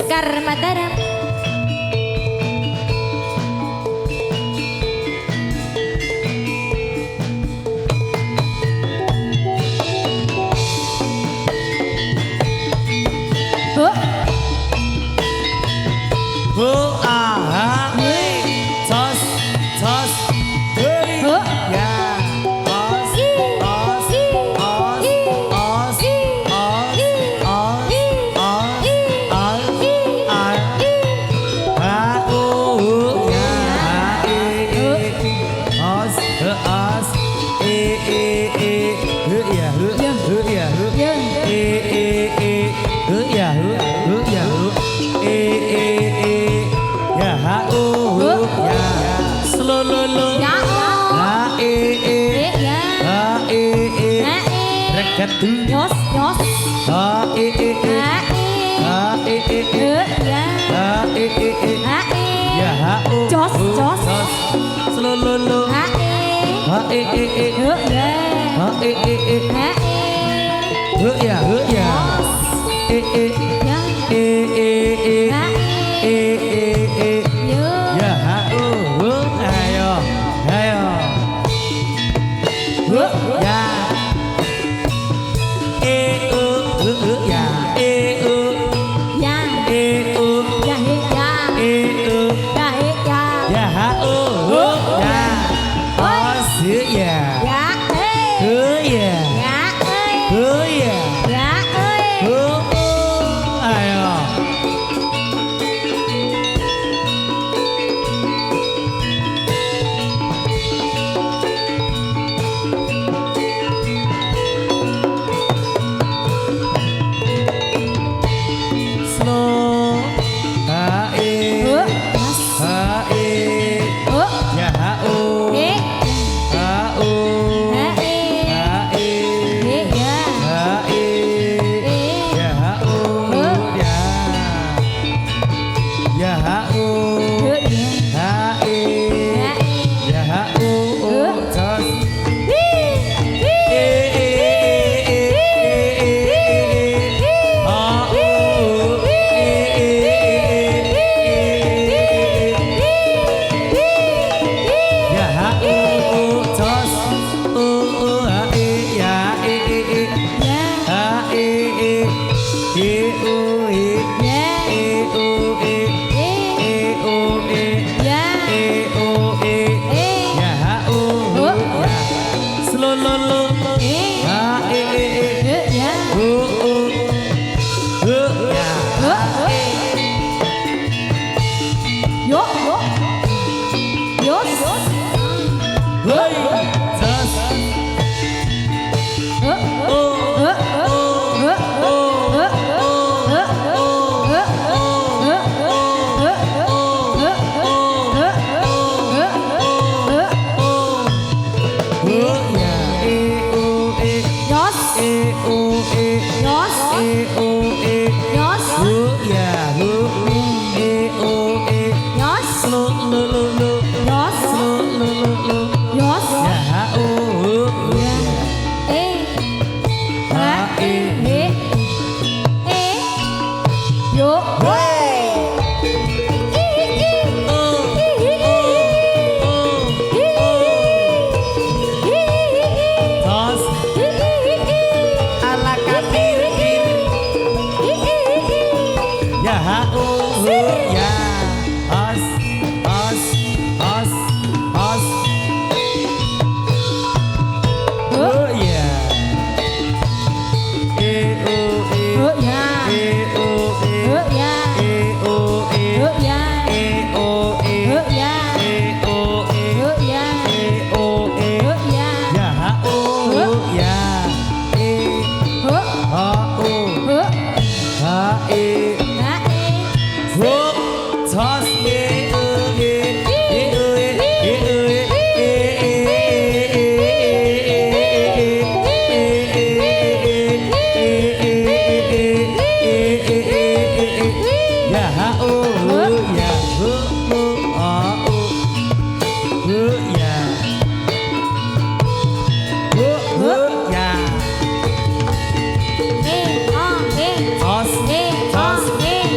Sekar Mataram. Nyos nyos ha e e e ha e e e ya ha e e e ha e ya ha o jos jos slololo ha e e e ya ha e e e ha ya e e ya e e e ha e e ya ha o ayo ayo ya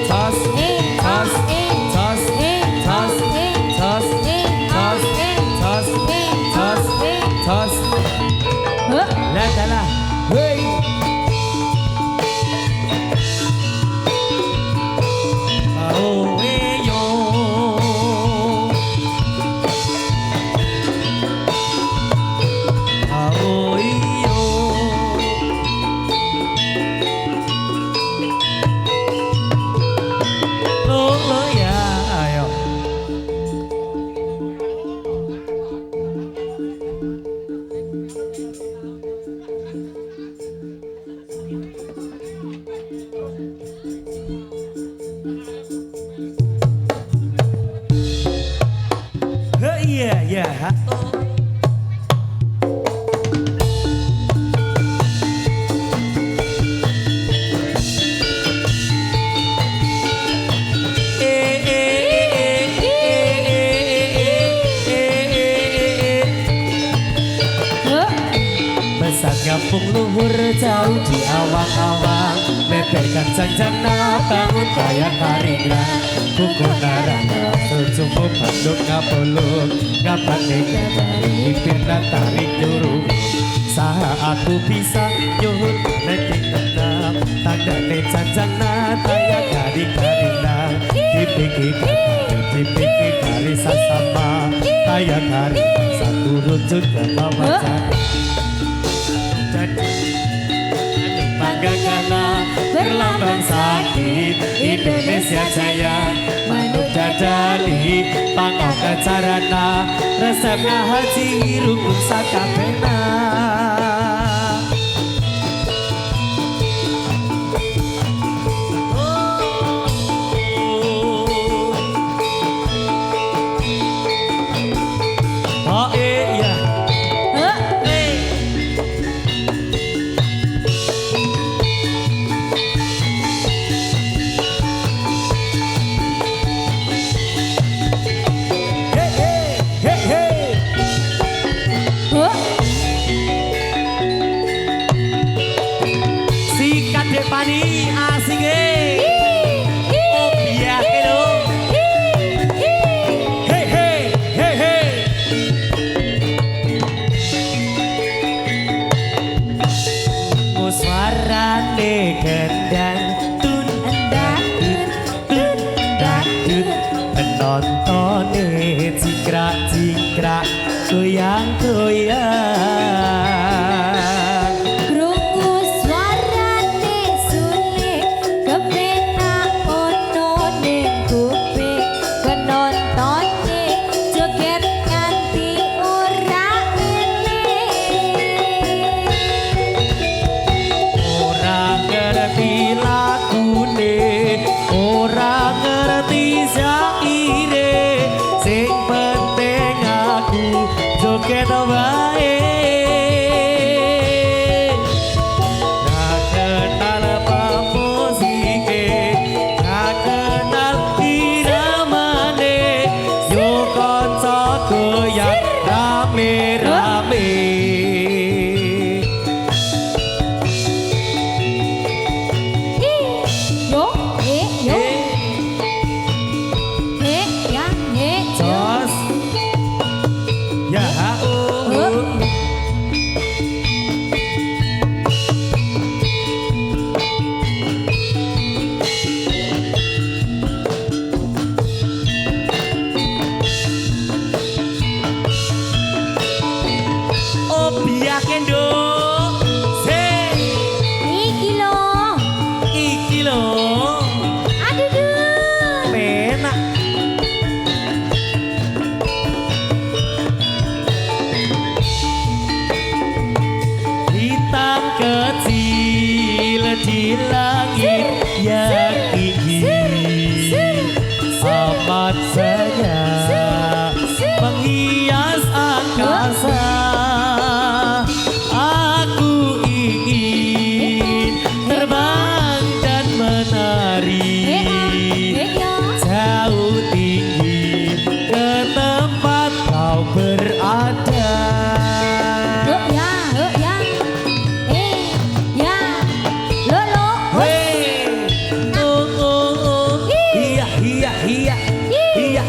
Toss, Ya. Kampung luhur jauh di awang-awang, meterkan janjana bangun kayak karina. Kuku narana secukup banduk ngapoluk, ngapan nega dari pirna tarik nyuruh. Saat aku bisa nyuhut netik tenang, tanda ne janjana kayak dari karina. Dipikir dari sasama, kayak karina satu rujuk dan wajah. Bangga karena berlambang sakit Indonesia Jaya manuk dadali pangok kecarana resepnya haji rukun sakabena. Oh iya. Pani asing oh biar kelo hey hey hey hey muswarane gendang tun endang tun endang penontonnya cikrak-cikrak goyang-goyang. Joget wae ra kenal pamusike ra kenal iramane yo kanca goyang rame-rame yo yo jos ya kendo se iki lo aduh penak hitam kecil di langit yang tinggi amat saja menghias angkasa. Jauh tinggi ke tempat kau berada. Ya, lo lo. Hey, oh, iya, iya, iya, iya,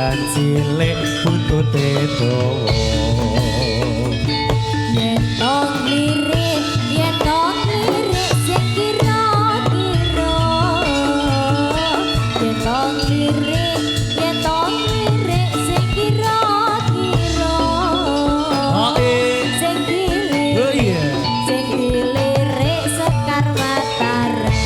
Macan cilik buntute dawa. Yen tong lirik sing kira-kira. Yen tong lirik sing kira-kira. Sing dilirik Sekar Mataram.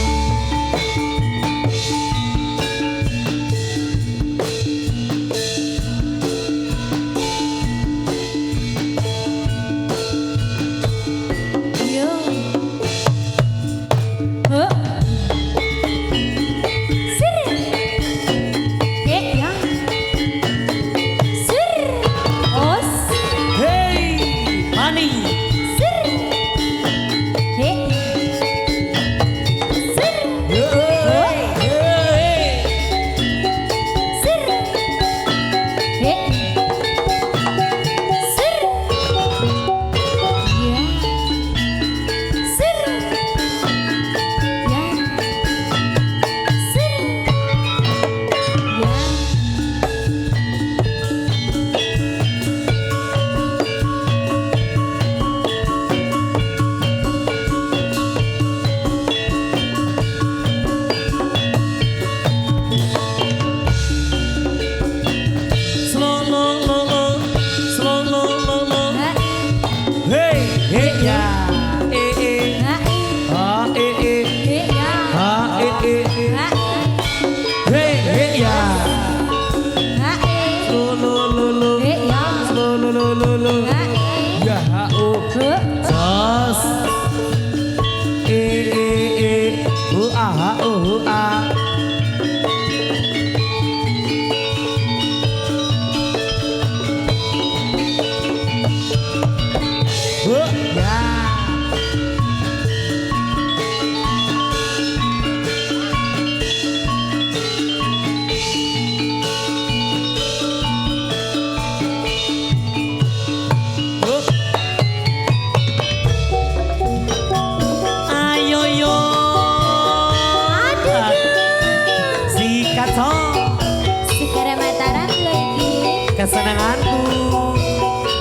Kesenanganku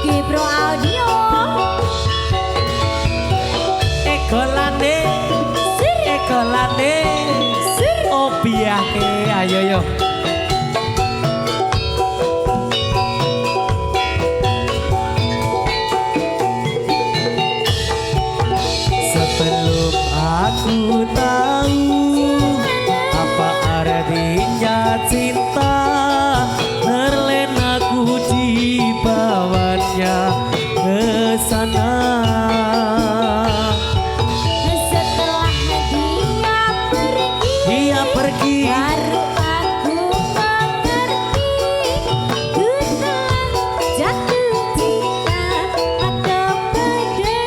Kipro Audio Ekolane Obiake ayo yo sebelum aku tahu apa artinya cinta ke sana. Setelah dia pergi baru aku mengerti ku telah jatuh cinta atau padanya.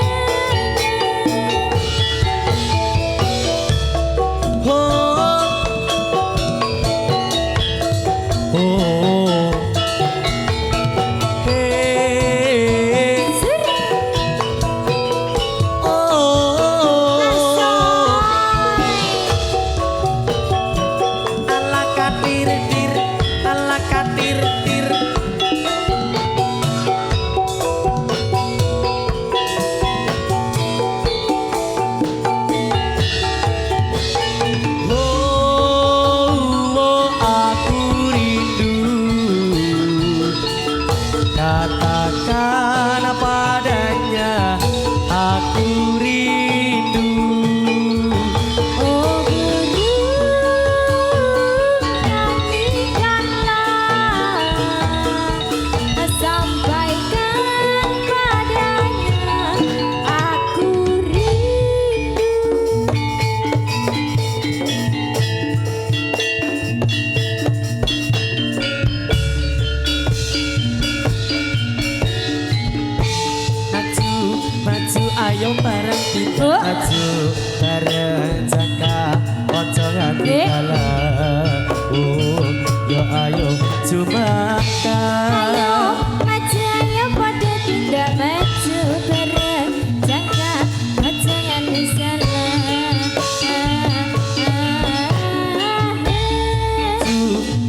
Katakan padanya aku rindu. Oh guru, nyanyikanlah, sampaikan padanya aku rindu. Ayo bareng kita maju bareng jaka ojo nganti kalah. Yo ayo jumakan. Ayo maju ayo pada tindak maju bareng jaka ojo nganti kalah.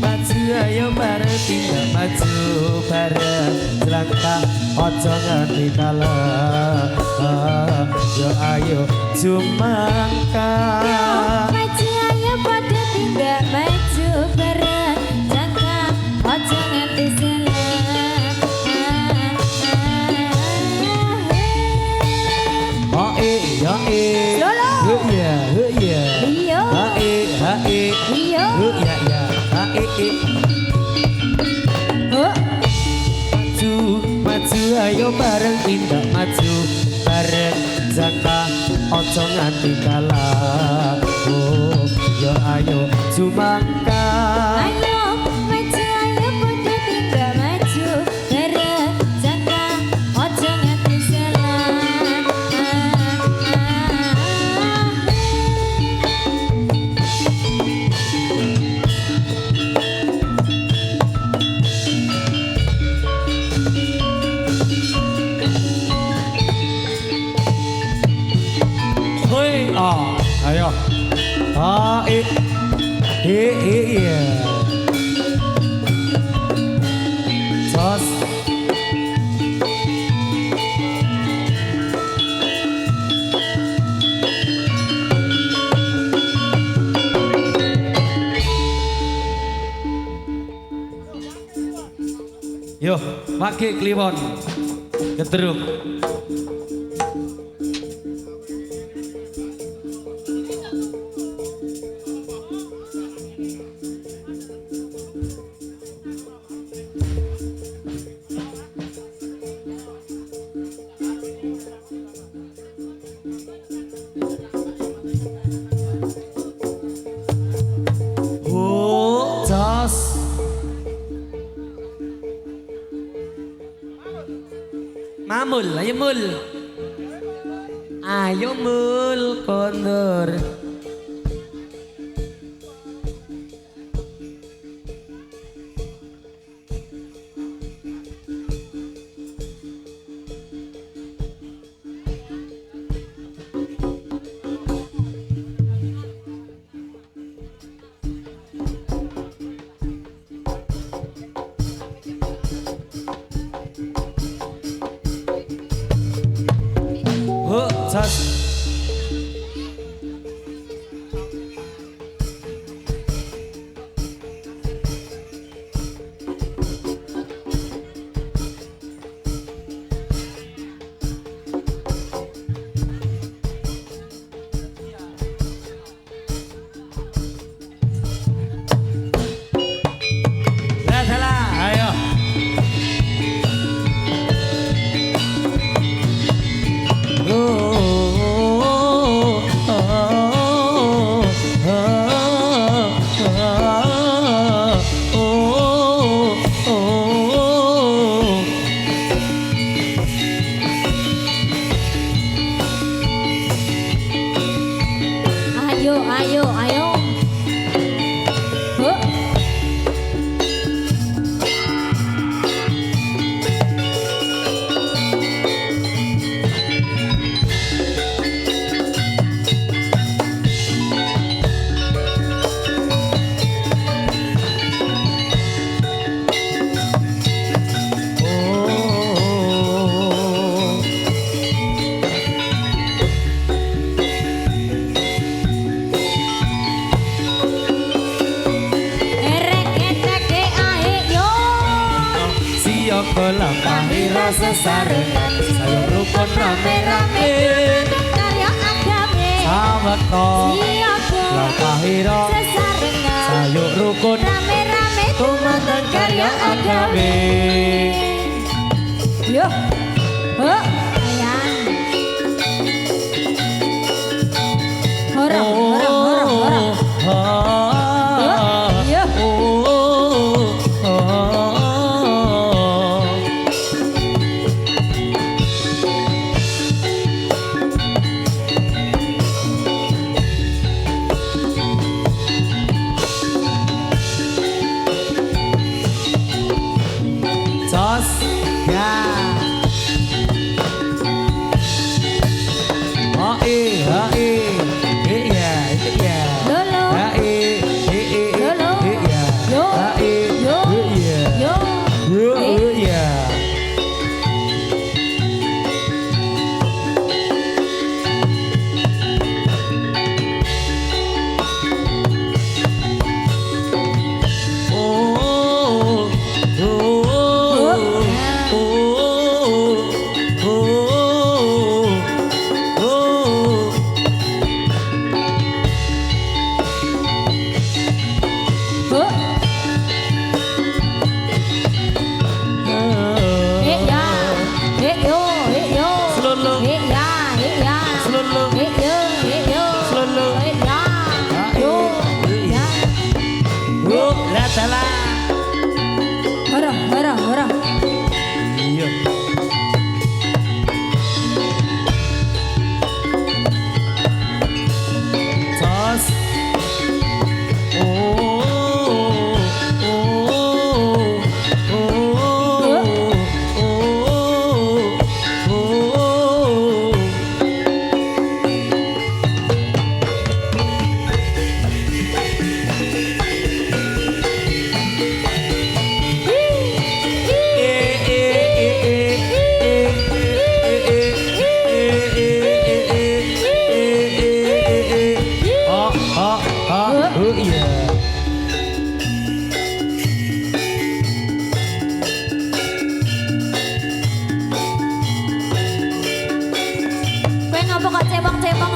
Maju ayo bareng tindak langkah ojo nganti kalah yo ayo jumangkah maju ayo pada tindak maju bareng jangka ojo nganti salah oh ya Lolo. ya iyo ha iyo ya ha maju ayo bareng tindak maju bareng jangka ojo nganti kalah oh yo ayo jumangkah ayo maju ayo pada tindak maju bareng jangka ojo nganti salah hoi ayo iya sos yo pakai kliwon keteruk jos mamul ayo mul kondur jos ayo ayo Huh? Kolam pahira sesarengan sayur rukun rame-rame karya agame sawetara lan pahira sesarengan sayur rukun rame-rame tumanten karya agame yo ayang horong Apa kok cebong-cebong?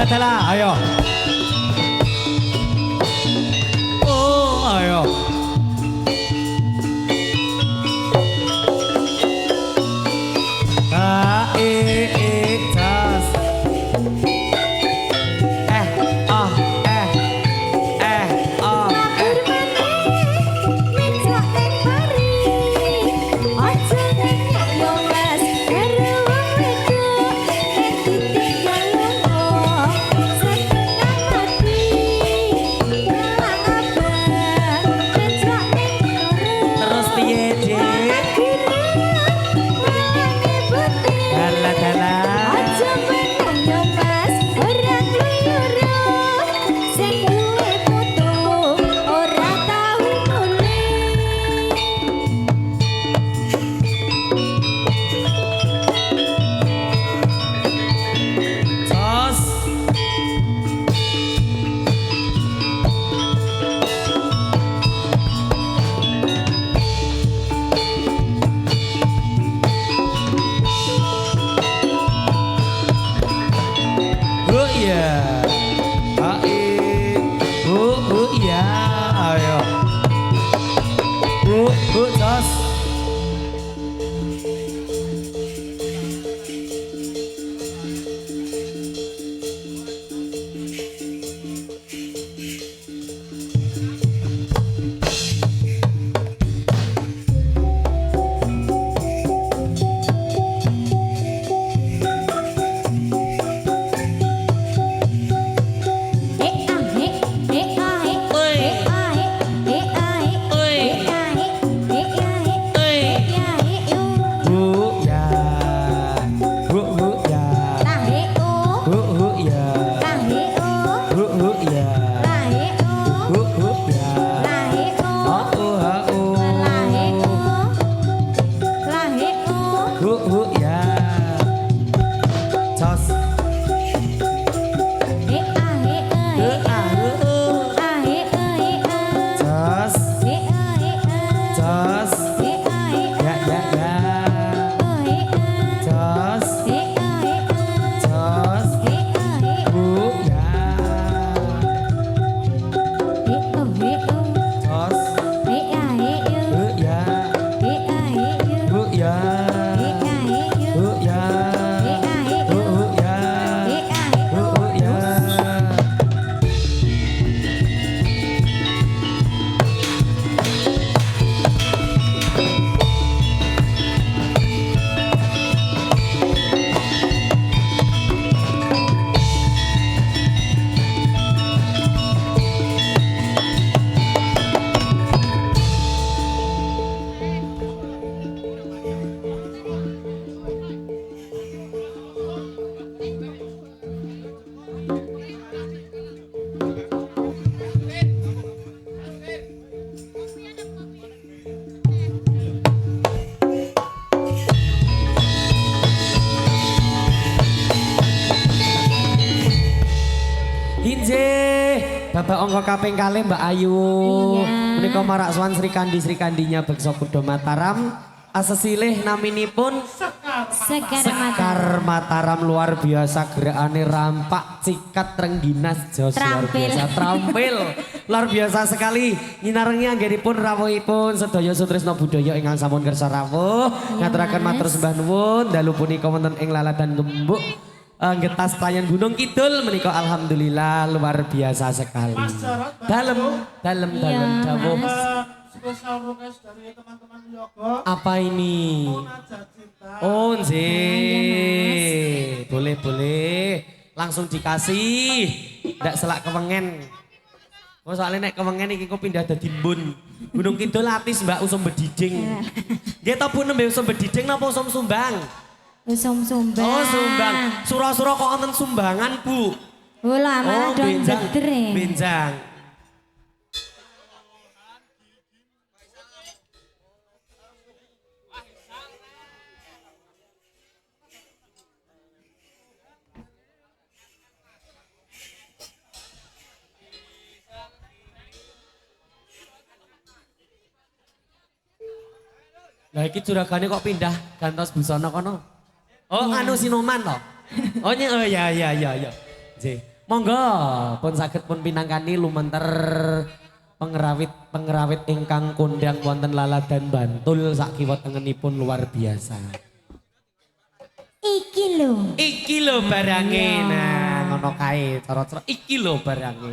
Dalah, ayo. Oh, ayo. Tas. Terus piye, Dik? Dalah, dalah. Tos. Oh iya. Oh iya. Ayo. Tos. Bapak ongko kaping kalih Mbak Ayu. Iya. Menika marak sowan Sri Kandi-Sri-Kandinya Beksa Kuda Mataram. Asesilih naminipun Sekar Mataram, luar biasa gerakane rampak cikat rengginas jos luar biasa trampil. Luar biasa sekali nyinarengi anggenipun rawuhipun sedaya sutresna budaya ingkang sampun kersa rawuh. Ngaturaken matur sembah nuwun dalu punika wonten ing Laladan Gembuk. Ngetas Tayan Gunung Kidul menika alhamdulillah luar biasa sekali. Dalem dawuh. Spesial request dari teman-teman Yogo. Apa ini? Oh nggih. Boleh. Langsung dikasih. Ndak selak kewengen. Oh soalnya nek kewengen iki kok pindah dadi Mbun. Gunung Kidul atis Mbak Usum Bediding. Nggih ta Bu nembe Usum Bediding napa Usum Sumbang? Usum Sumbang. Oh Sumbang. Sura-sura kok wonten sumbangan Bu. Oh lama dong bedre. Benjang. Lah iki juragane kok pindah gantos busana kono. Oh anu Sinoman toh. Oh ya. Nggih. Monggo pun saged pun pinangkani lumantar pengrawit ingkang kondang wonten Laladan Bantul sak kiwa tengenipun luar biasa. Iki lho barange. Nah, ngono kae cara-cara iki lho barange.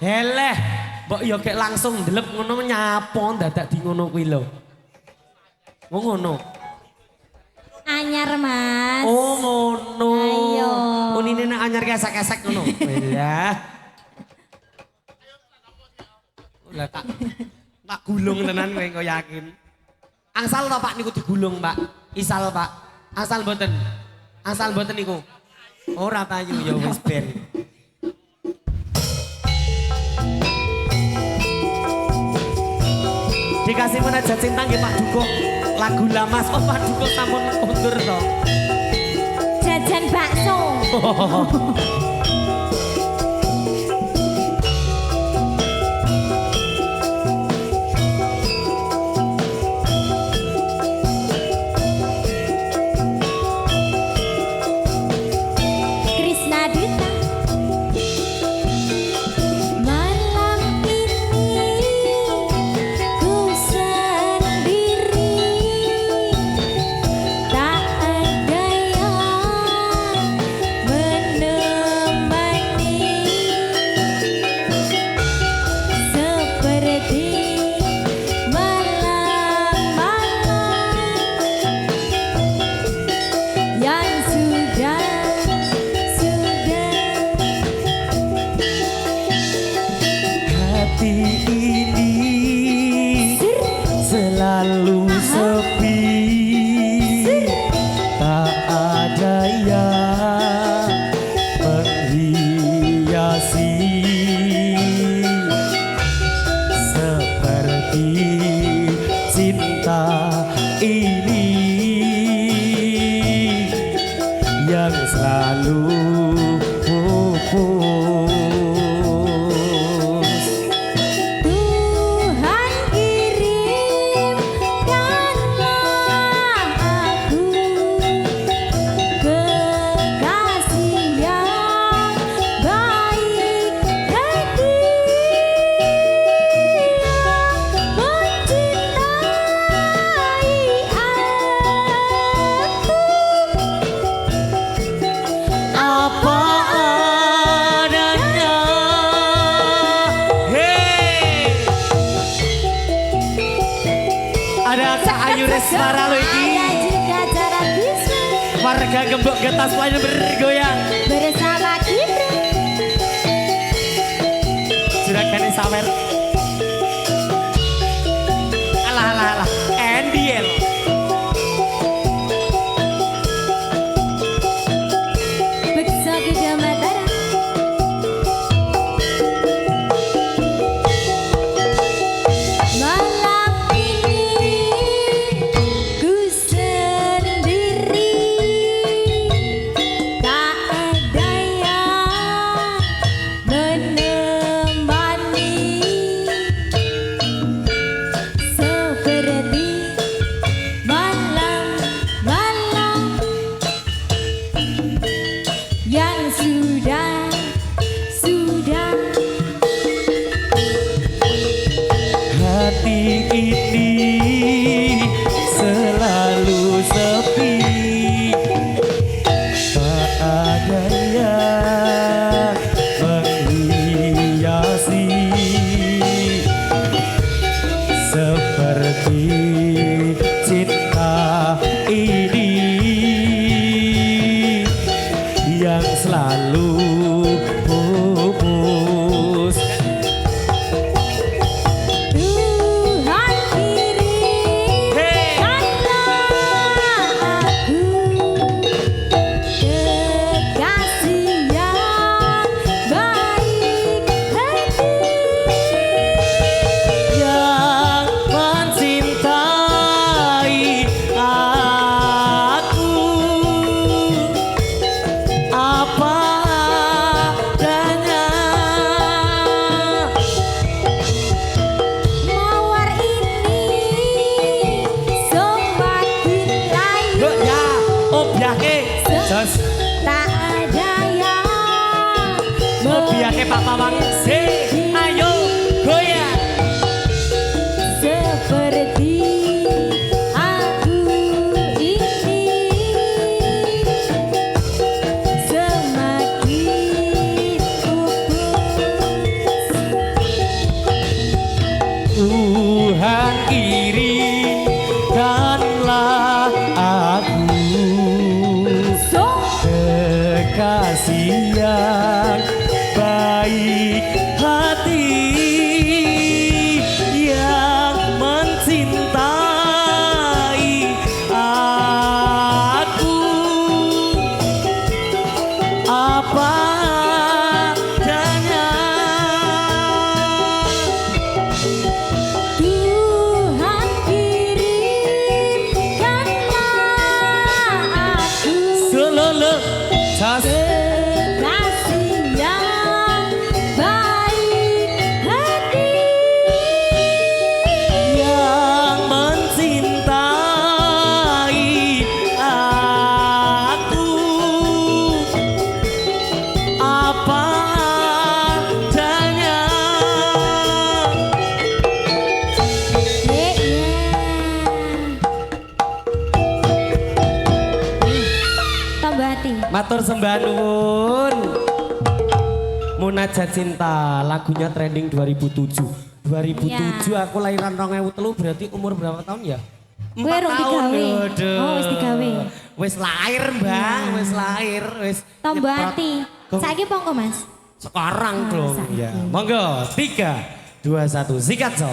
Heleh, mbok yo gek langsung ndelep ngono nyapa dadak di ngono kuwi lho. Ngono. anyar Mas. Oh ngono. Ayo. Unine nek anyar kesek-kesek ngono. Lah. Lah tak gulung tenan kowe kok yakin. Angsal to Pak niku digulung Pak. Isal Pak. Asal mboten. Asal mboten niku. Ora payu ya wis ben. Dikasih munajat cinta nggih Pak Dukuh. Lagu Lamas. Oh Pak Dukuh sampun undur to. Jajan bakso. Krisna Duta. Malam ini ku sendiri, tak ada yang menemani, seperti malam-malam yang sudah Hati ini selalu sepi, tak ada yang menghiasi, seperti cinta ini yang selalu pupus. Tuhan kirimkanlah aku kekasih yang baik hati, yang mencintai aku. Apa adanya. Hey. Ada Kak Ayu Resmara lo iki. Ada juga cara bisa Warga Gembok Getas lainnya bergoyang. bersama kita. Juragan sawer. Alah alah alah. Endiel. Beksa Gede Mataram. Malam ini ku sendiri, tak ada yang menemani, Pak Pawang se ayo goyang. Seperti aku ini semakin Tuhan kirimkanlah aku kekasih yang baik hati yang mencintai aku apa adanya. Tuhan kirimkanlah aku Selele jas kasih yang baik hati yang mencintai aku apa adanya. tambah hati. Matur sembah nuwun. Munajat Cinta lagunya trending 2007. 2007 aku lahiran 2003 berarti umur berapa tahun ya? Kowe rung digawe. Aduh. Oh, wis digawe. Wis lahir, Bang, wis lahir, wis. Tambah nyeprot. hati. Saiki pongko Mas. Sekarang dong. saiki. Ya. Monggo 3 2 1 sikat so.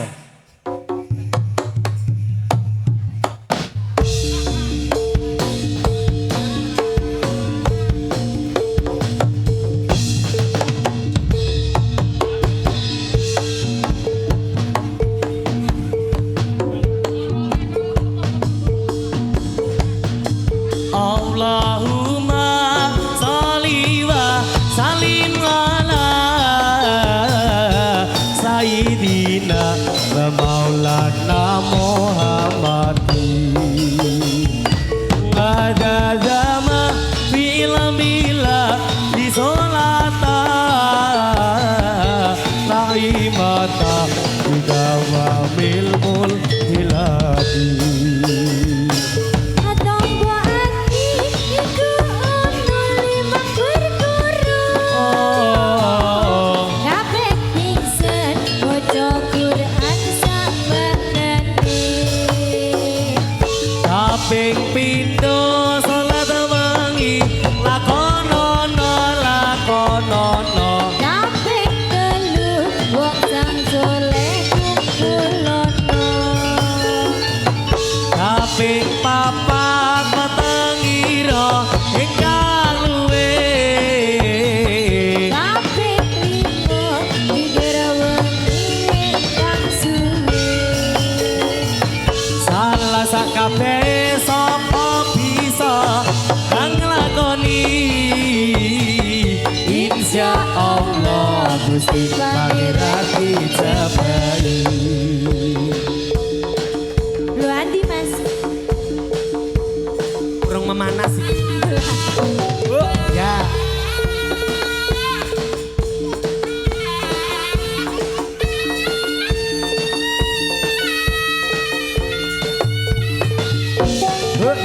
Allahumma sholli wa sallim ala sayyidina wa maulana Muhammadin. Ada zaman bila di solata laimata bidawamil mulhilati. Atonggo ati iku ono limang perkara. Oh. Kabeh pingsan maca Quran sambanane. Kaping pindho salat wengi lakonono lakonono. Kabeh telu wong sang soleh kumpulono. Kaping papat matengira ingkang luwe. Kabeh limo pikir wengi kang suwe. Salah sakabeh sapa bisa kang nglakoni. Insya Allah Gusti Pangeran dijabahi. Lu Andi Mas. Burung memanas iki. Ya.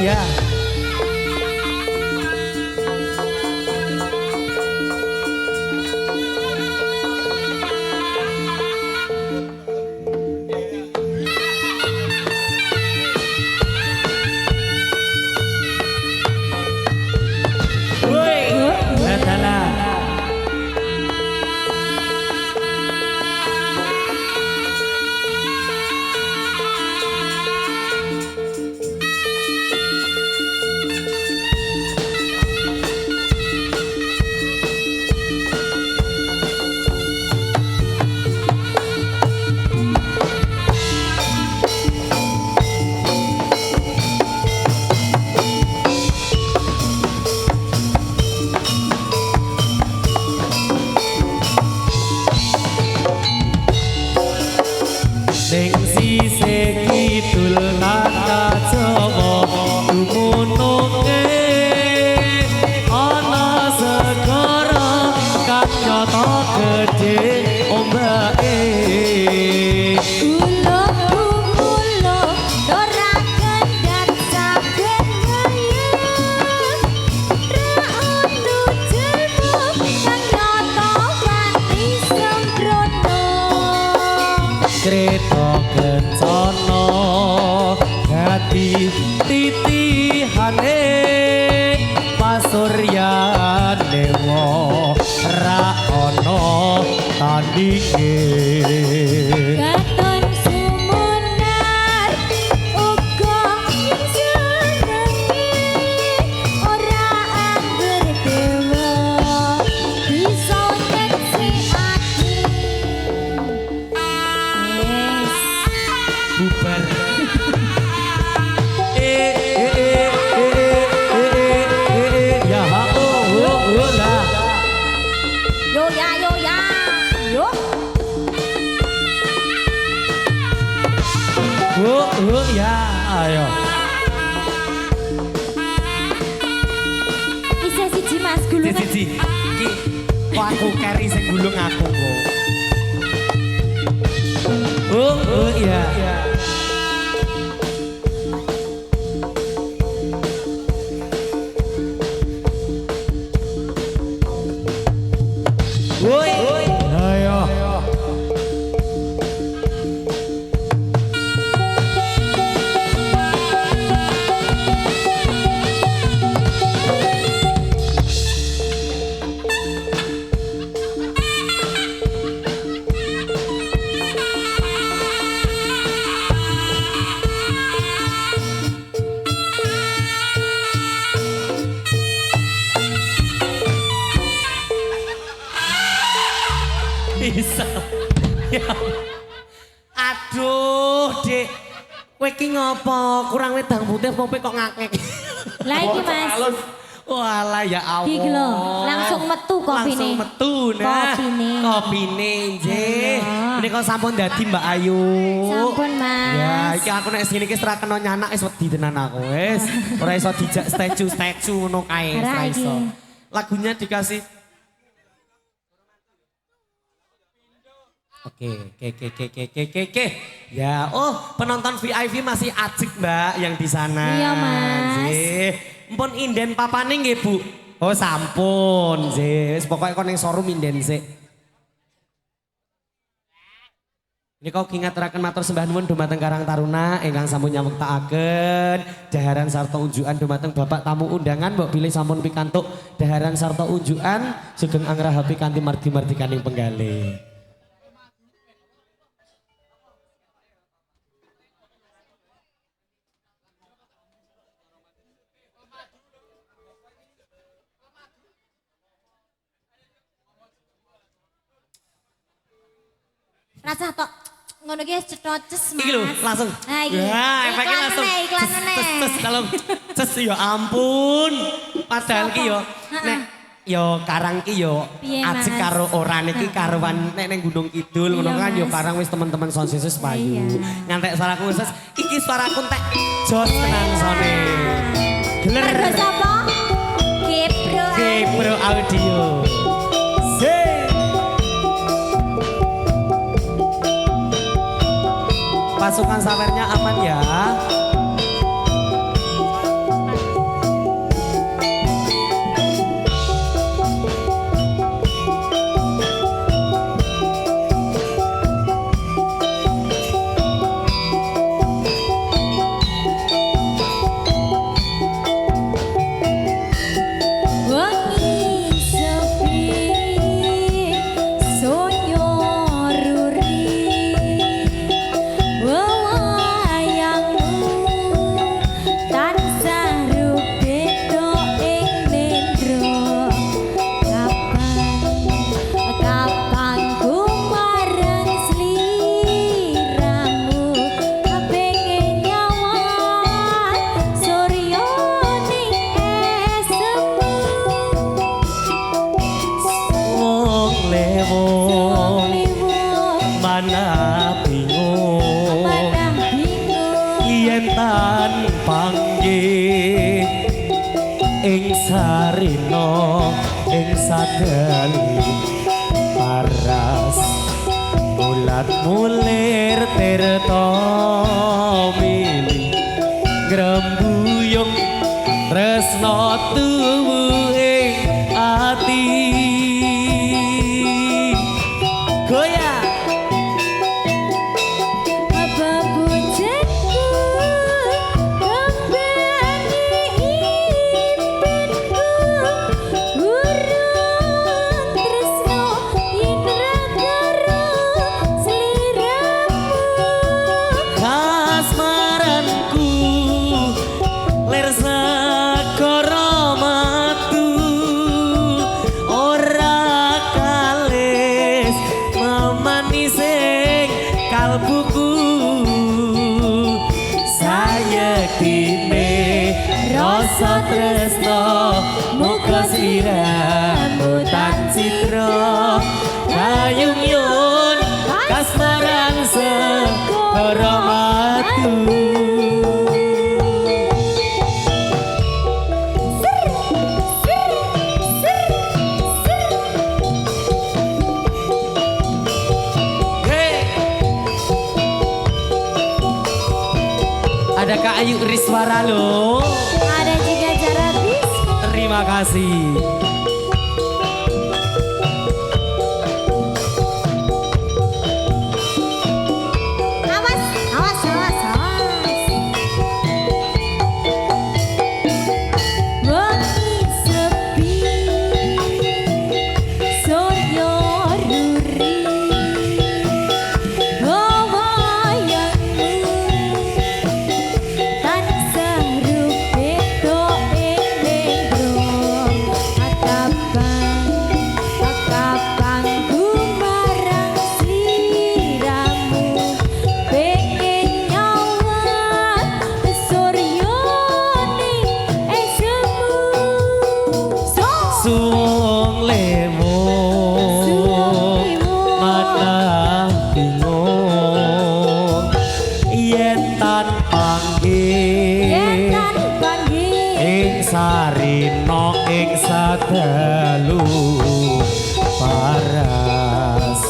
Ya. Woi, dadalah. dadi titihane pasuryane wo ra ana tandinge. Katon sumunar uga ing senengi ora angger dewa bisa nyeksi ati. Yes. Bubar. Ya lah. Yo ya yo ya. Yo. Ya ayo. Bisa siji Mas gulungan. Siji. Iki kok aku carry sing gulung aku kok. Ya. Woi. Ayo. Bisa. Ya. Aduh, Dek. Kowe iki ngopo? Kurang wedang putih apa kok ngakek? Lah iki Mas. Walah ya Allah. Iki lho, langsung metu kopine. Langsung metu nah. Kopine nggih. Menika sampun dadi Mbak Ayu. Sampun Mas. Ya, iki aku nek sini iki ora kena nyanak wis wedi tenan aku wis. Ora iso dijak statue ngono kae ora iso. Lagunya dikasih Oke. Ya, oh penonton VIP masih ajik Mbak yang di sana. Iya Mas. Nggih. Mpun inden papane nggih Bu. Oh sampun, nggih. Wis pokoke kon ning showroom inden sik. Ini kau ngaturaken matur sembah nuwun dumateng Karang Taruna ingkang sampun nyamektaken daharan sarta unjukan dumateng Bapak tamu undangan mbok pilih sampun pikantuk daharan sarta unjukan sugeng angrahapi kanthi margi-margikaning penggalih. Rasa tok ngono ki cetoces Mas. Iki lho langsung. Ha iki. Ya, efeknya langsung. Iklanane. Ces dalam ces ya ampun. Padahal ki yo nek yo Karang ki yo Piye, ajek Mas? karo oran iki karuan nek ning Gunung Kidul ngono Iya, kan yo Mas. Karang wis teman-teman sound system payu. Iya. Ngantek suaraku wis iki suaraku entek jos tenan sone. Geler. Karo sapa? Gepro. Gepro Audio. Pasukan sawernya aman ya. Wangi sepi sonyo ruri wewayangmu tansah rubedo ing nendro kapan ku marang sliramu pengen nyawan suryo ning esemu Wong lewong mana bingung yen tan panggih ing sarina ing sadali paras bulat mulir tirta mili grembuyung tresna tuwu ing ati goyang apa bojoku sayektine rasa tresno muga sliramu tan citra kayung yun kasmaran segara matu. Ada Kak Ayu Riswara loh. Ada juga Jarabis. Terima kasih. Awas, awas, awas, awas. Wengi sepi, soyo ruri, wayangmu tansah rupe to elendro, akapan gumarang sliramu, pengen nyawat suryane esemu. Suwung lewo mata bingung yen tan panggih ing sarina ing sadalu paras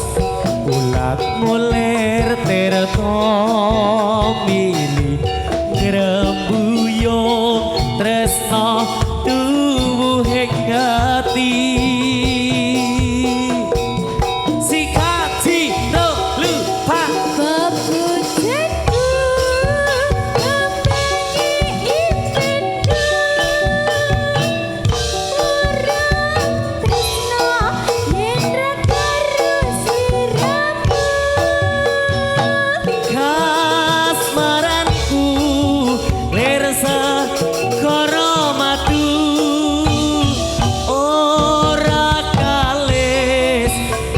ulat mulir tirta mili ngrembuyung tresna tuwuhing ati sikaji lupa Bebujenku ngembengi impenku, orang tresno yen ra karo sliramu. kasmaranku lirsa karo matu ora kalis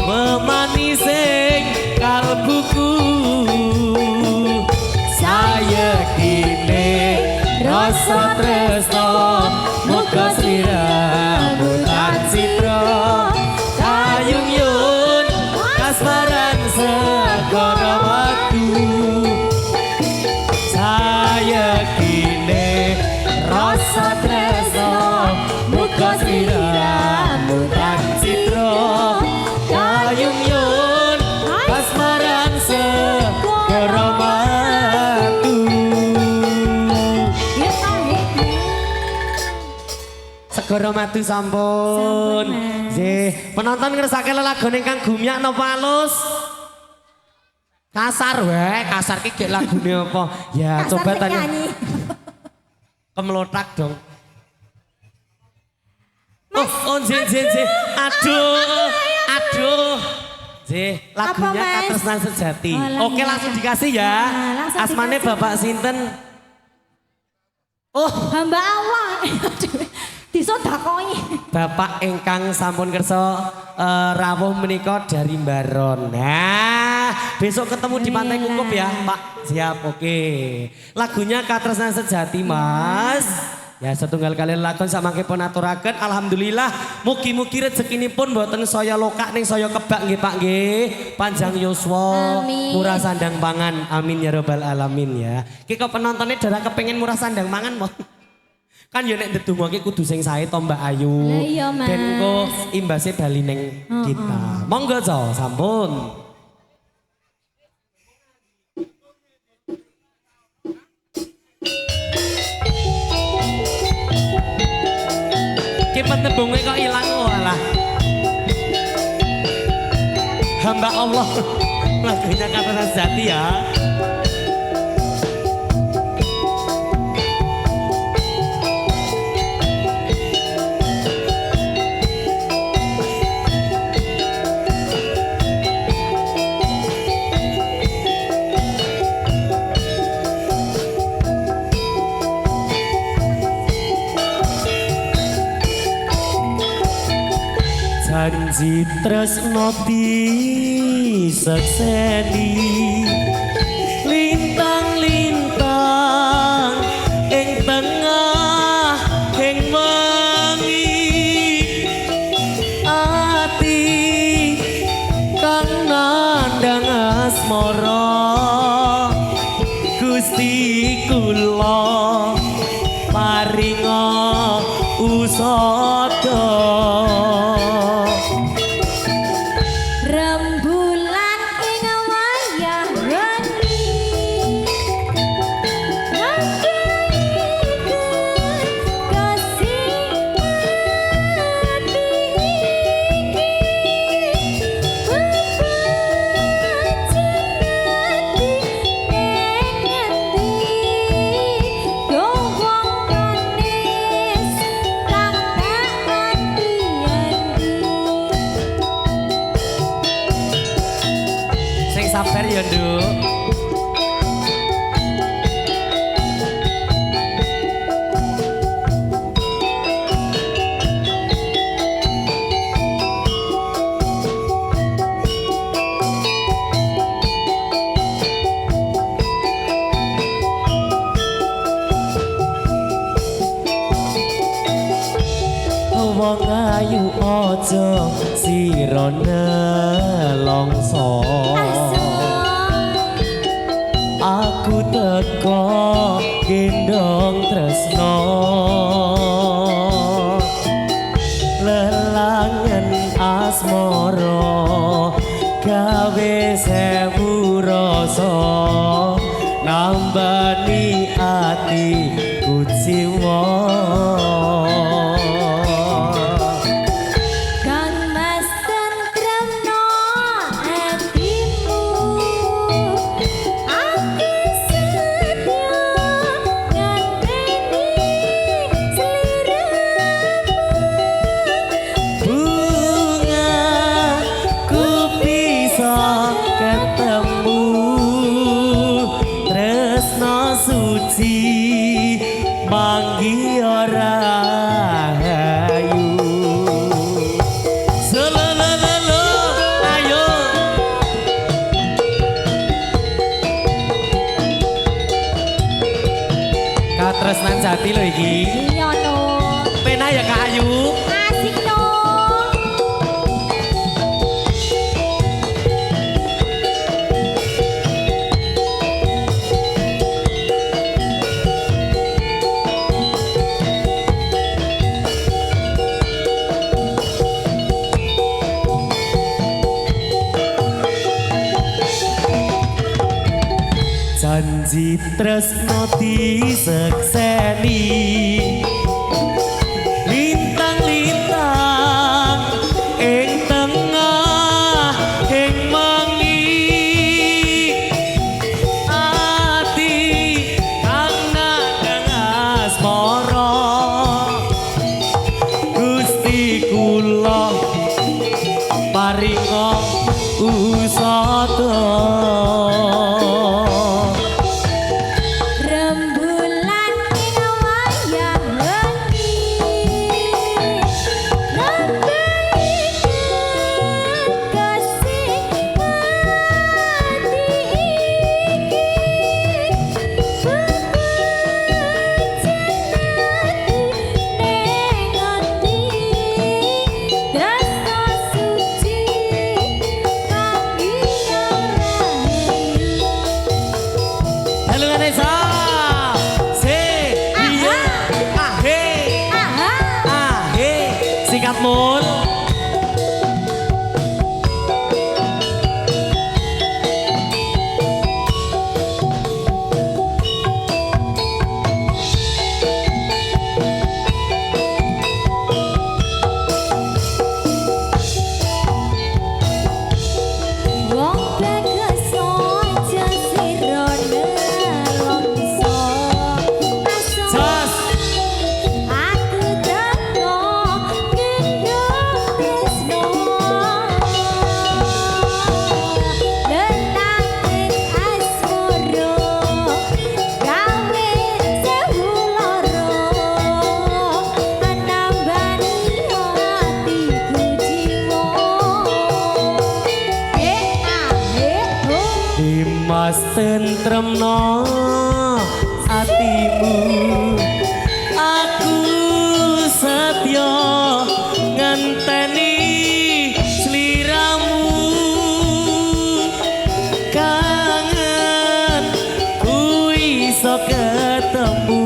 memanising kalbuku sayektine rasa tresno muga sliramu tan citra kayung yun kasmaran segara watu sayektine rasa tresno muga sliramu tan citra kayung yun kasmaran segara watu. Ya tarik. Segara matu sampun. Sampun, Mas. Nggih, penonton ngersake lelagone kang gumyak napa halus? Kasar wae, kasar ki gek lagune apa? Ya Kasar coba sing tanya. nyanyi. Kemelotak dong. Oh, nggih. Aduh. Nggih, lagunya Apa, Mas? Katresnan Sejati. Oh, lagunya. Oke, langsung dikasih ya. Nah, langsung Asmane dikasih. Bapak sinten? Oh, Hamba Allah. Disodakoi. Bapak ingkang sampun kersa rawuh menika dari Baron. Nah, besok ketemu di Pantai Kukup ya, Pak. Siap, oke. Lagunya Katresnan Sejati, Mas. Ya, setunggal kali lakon samangke pun aturaken. Alhamdulillah, mugi-mugi rezekinipun mboten saya lokak ning saya kebak nggih, Pak nggih. Panjang yuswa, Amin. murah sandang pangan. Amin ya rabbal alamin ya. Ki kok penontonnya darah kepengen murah sandang pangan, Mo. Kan ya nek ndedongoke kudu sing sae to Mbak Ayu. Lah iya, Mas. Ben engko imbase bali ning kita. Monggo Jo, sampun. Ki penebunge kok ilang walah. Hamba Allah. Lagunya Katresnan Sejati ya. Janji tresno disekseni lintang-lintang sada rembulan ing wayah wengi nganggeike kasih ati iki bebajenati ngendi yo wong manis kang tak ati-ati. sing sabar ya nduk wong ayu aja sira nelongso aku teko gendong tresno lelangen asmara gawe sewu rasa nambani ati kuciwa Kang Mas tentremno atimu aku setia ngenteni sliramu bunga ku bisa ketemu tresno suci manggi ora hayu selelelelo ayo katresnan jati lho iki iya no pena ya Kak Ayu asik no janji tresno disekseni lintang-lintang ing tengah ing mengi ati kang nadang asmara Gusti kula paringa usada rembulan ing wayah wengi nganggeike kasih ati iki bebajenati ning ati rasa suci kangge Halo Vanessa. Se iya ahe ahe sikat mun. wong begeso aja sira nelongso Jos. aku teko gendong tresno lenanging asmara gawe sewu lara anambani atiku jiwa Dimas tentremno atimu aku setya ngenteni sliramu kangen ku iso ketemu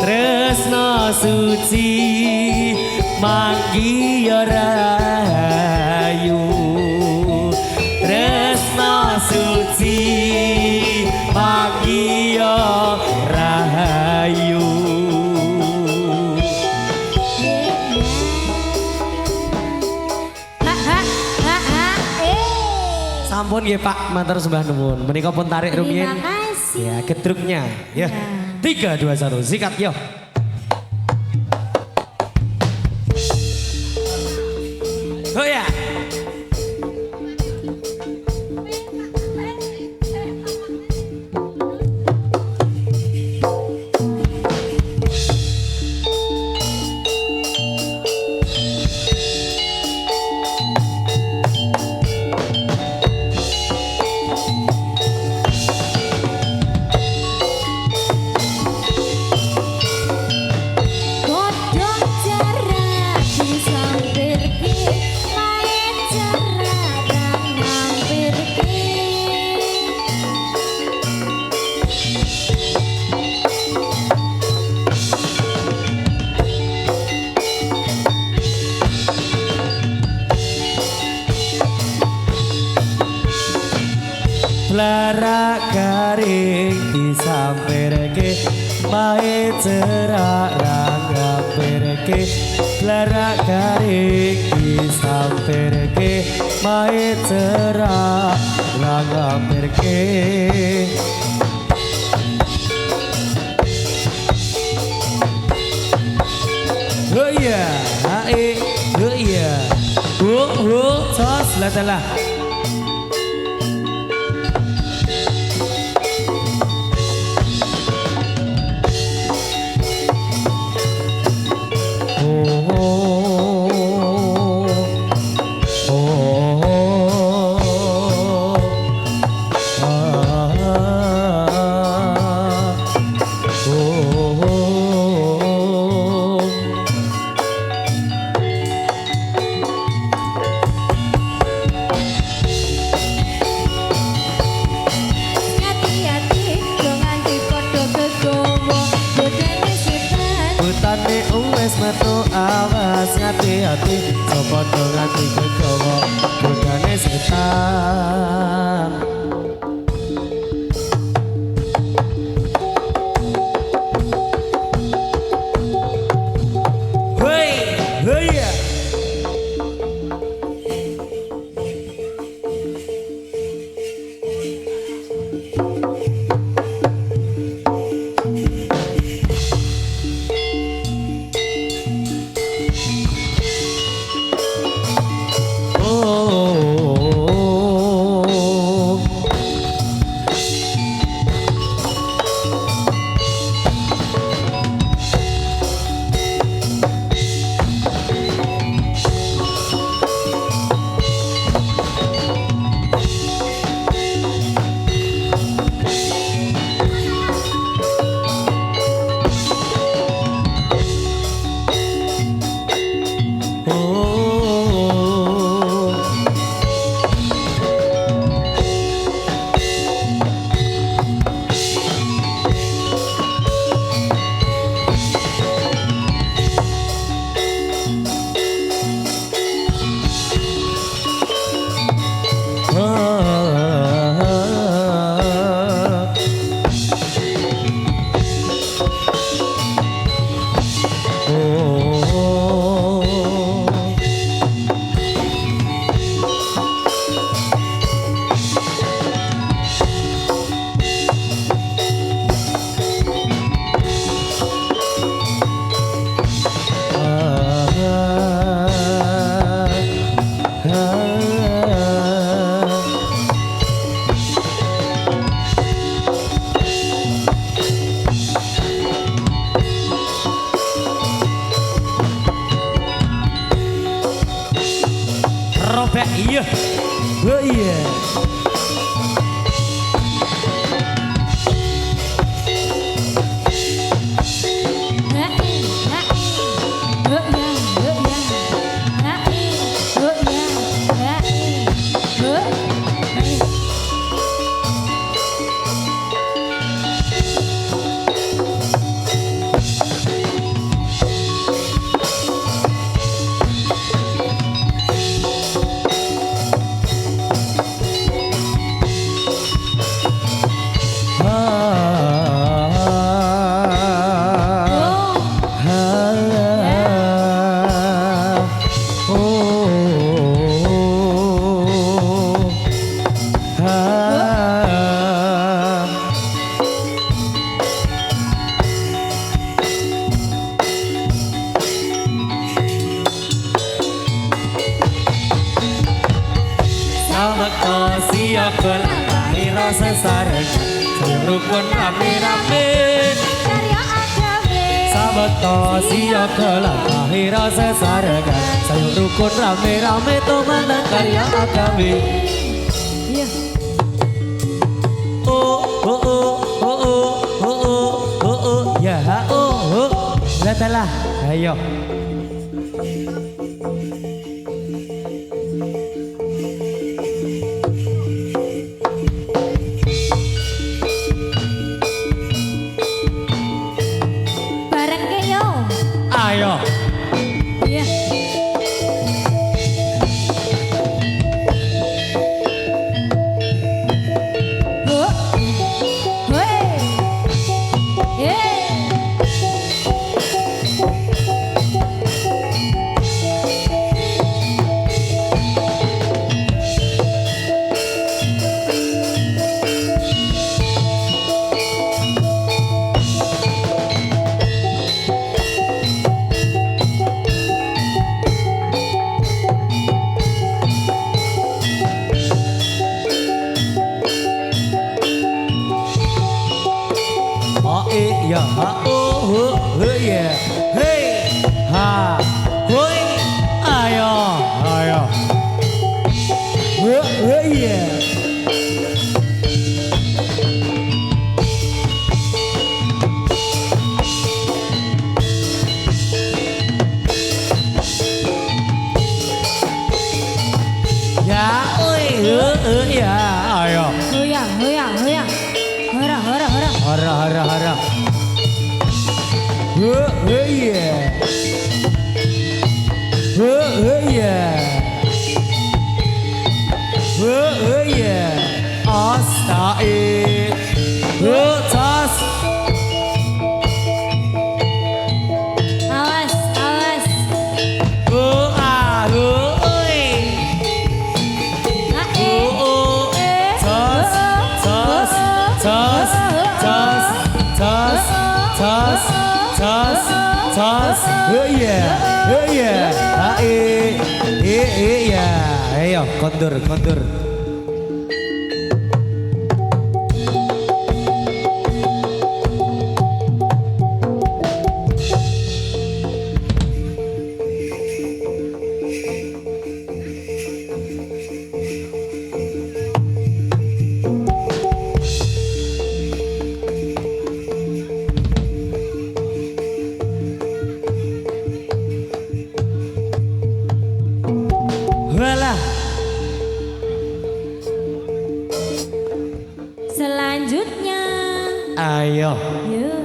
tresno suci manggi ya rahayu tresno suci manggi ya rahayu sampun nggih Pak matur sembah nuwun menika pun tarik rumiyin Terima kasih. ya gedruknya ya 3 2 1 sikat yo oh ya Godhong jarak disampirke, main jarak kang ngampirke. Lara garing disampirke mae cerak rangampirke lara garing disampirke mae cerak rangampirke oh iya oh iya tos lah Hati-hati do nganti padha kegowo, bodene setan. Hutane wis metu awas hati-hati sapa do nganti kegawa budane setan Hei hei siapa lahir sesarengan sayang rukun rame-rame karya agawe sabeto siapa lahir sesarengan sayang rukun rame-rame tumanang karya agawe iya oh oh oh oh oh oh oh oh oh ya oh oh lah ayo bareng ke yo ayo iya ya ha oh yeah hey ha hoi ayo ayo yeah ya oi ya ayo hoyang hara yeah yeah astae tas awas oi tas iya ayo kondur walah selanjutnya ayo yuk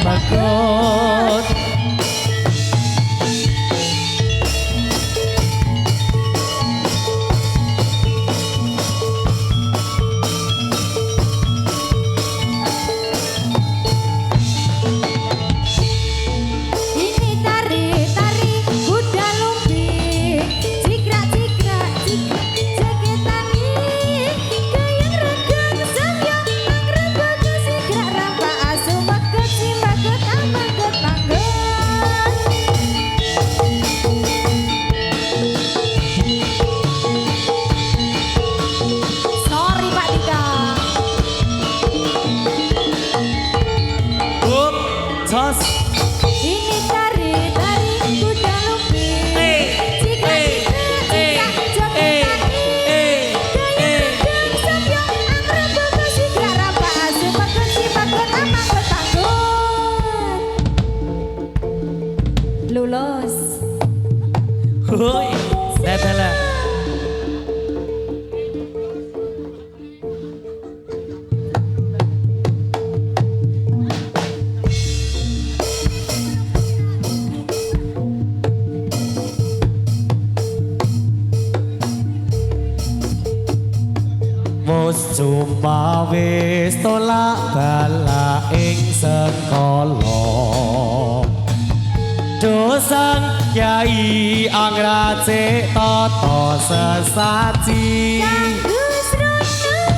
Mangkot ini tari kuda lumping cikrak jaketani gayang regang samyang mangrebek sikrak rampak asu maget si maget Mus cuma wis tolak bala ing sekolo Dosan Kyai Angrace Toto sesaji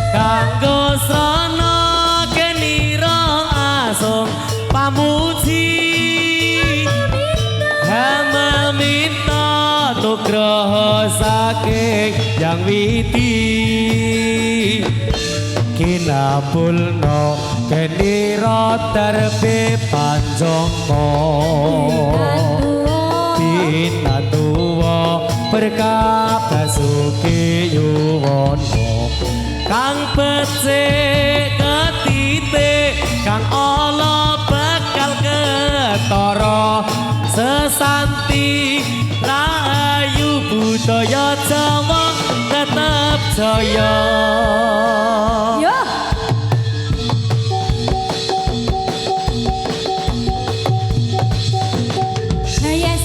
Kanggo srana kenira asung pamuji Hama minta nugroho saking yang witi Kinabulno kenira terbe panjongko Pinatuwa berkah basuki yuwono Kang becik ketite Kang ala bakal ketara Sesanti rahayu budaya Jawa tetep jaya Yo. Nah, yes.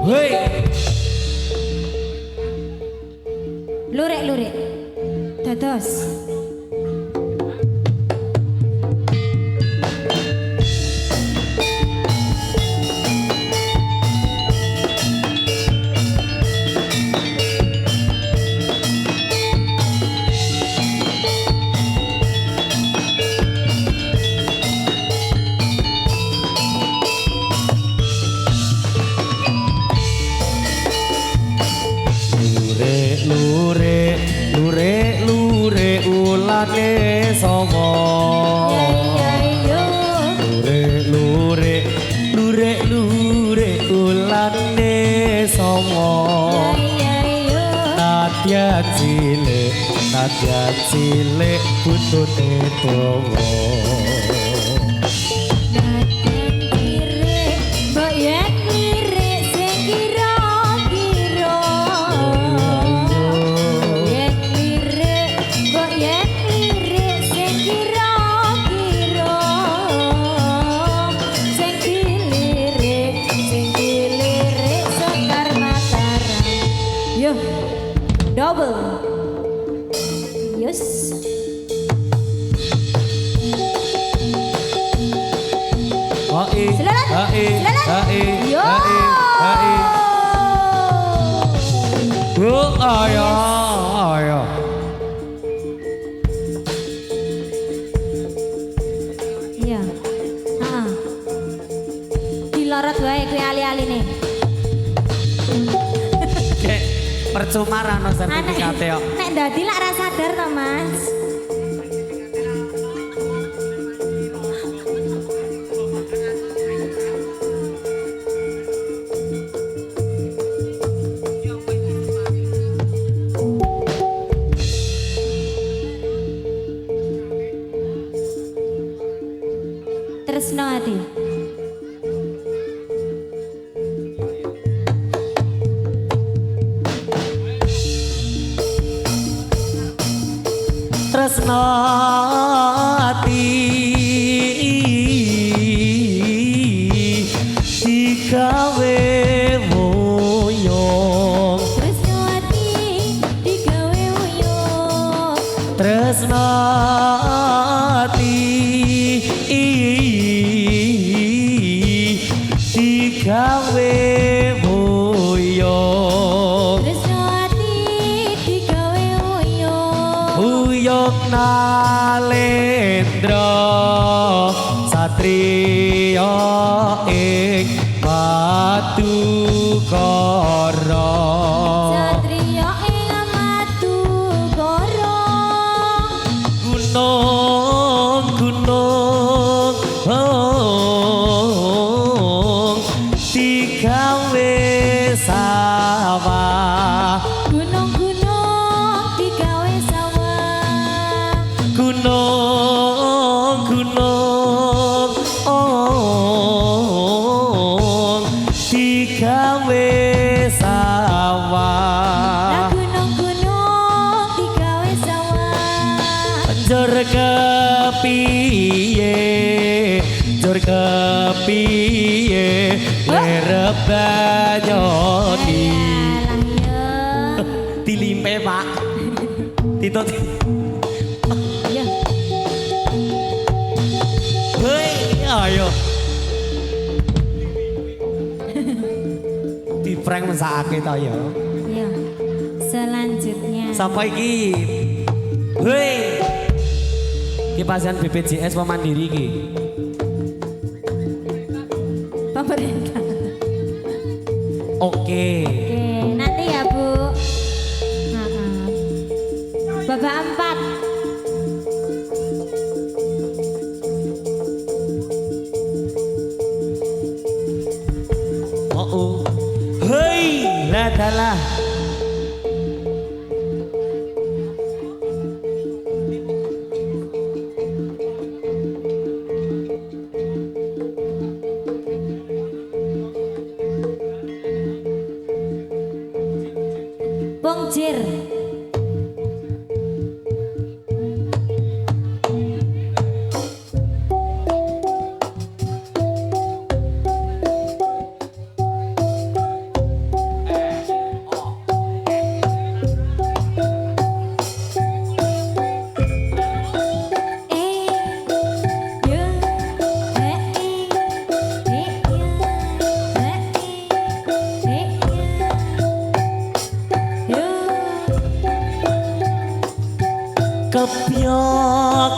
Hei Lurik dados Lure ulane songo Lure ulane songo Nadya cilik butute dawa Double. Yes. Yo. Ayo. Iya. Dilorot wae kuwi ali-aline. Percuma rano sertifikate kok. Nek dadi lak ra sadar to, Mas. Tresno ati. Tresno ati digawe woyong Tresno ati digawe woyong Tresno ati digawe woyong Tresno ati digawe woyong Uyuk nalendra satriya ing batu kara Satriya ing matu kara gunung digawe sawah gunung-gunung digawe sawah gunung digawe sawah gunung-gunung digawe sawah Jur kepiye jur kepiye lerep banyoni dilimpe Pak Tito Ya. hei ayo di prank mesake to ya Ya. Selanjutnya. sapa iki hei iki pasien BPJS apa mandiri iki Pemerintah. oke Oke, nanti ya Bu. Babak 4. oh hei ladalah Bongjir. kepyo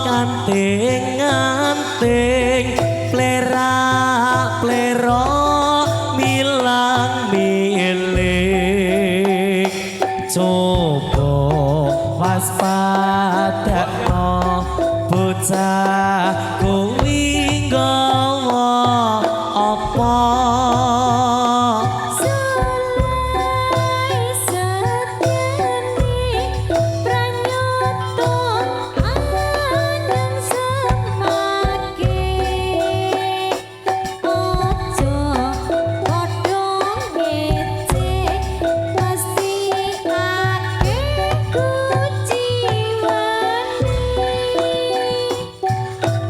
kanting-anting plera-plera milang milik coba waspadakno bocah kuwi nggawa apa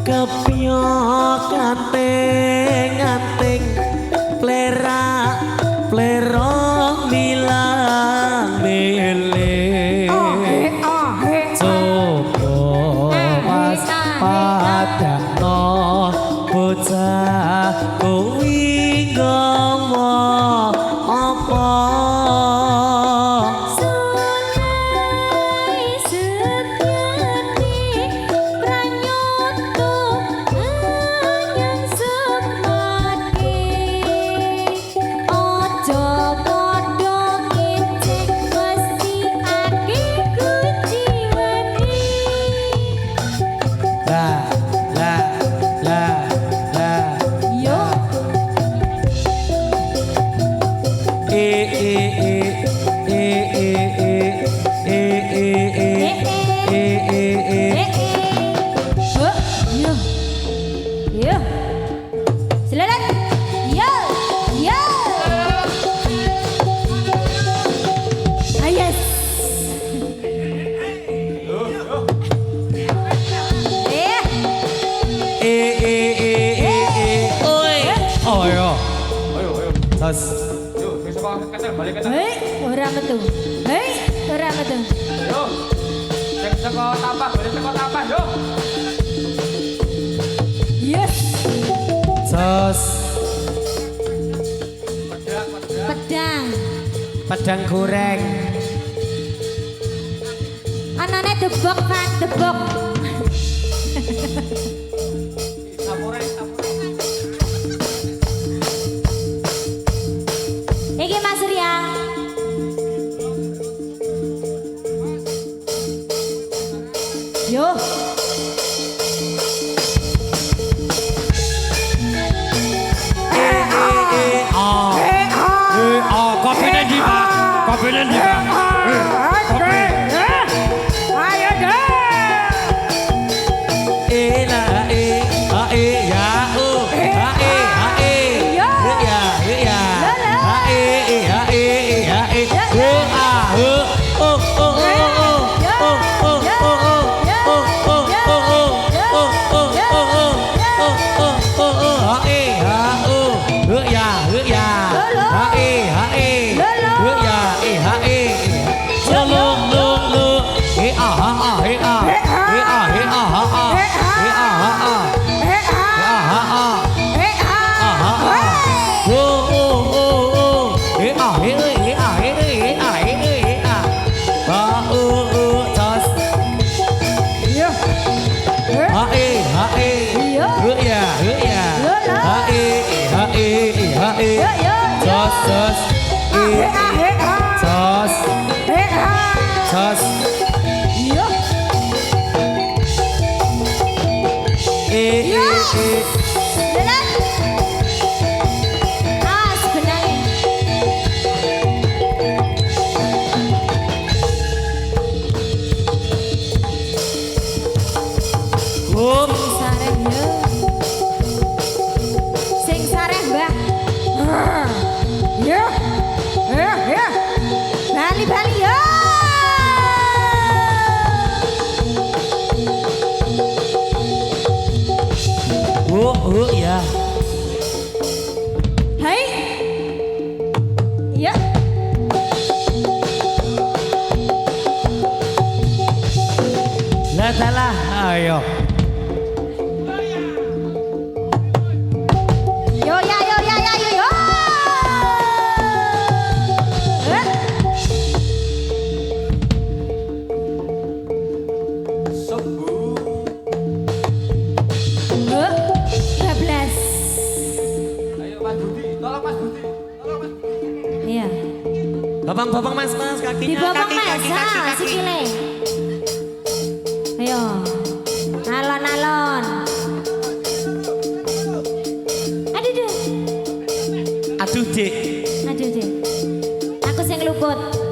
kepyo kanting-anting plera-plera milang milik coba waspadakno bocah kuwi nggawa apa Yuk, besok aku ketel balik ketel. Hei, ora metu. Hei, ora metu. Yuk. Cek teko tapak, balik teko tapak, yuk. Yes. Jos Pedang. pedang goreng Anane debok, Pak, debok. Samurai, samurai. Iki Mas Ria. Yo. kopinya di Pak kopinya di Pak kopi Ayo deh. Sos. Sos. Sos. Yo. Jalan. Sebenarnya. Hum. Sareh yo. Sing sareh, Mbah. Yo. Yo. Bali yo. Ya. Hai. Ya. Lah, ayo. Yo. Bablas. Ayo Mas Budi, tolong Mas Budi. Tolong Mas Budi. Iya. Bopong mas kakinya. Dibopong Kaki, Mas, sikile. Ayo. Alon-alon. Aduh, Aduh, Dik. Aku sing ngeluput.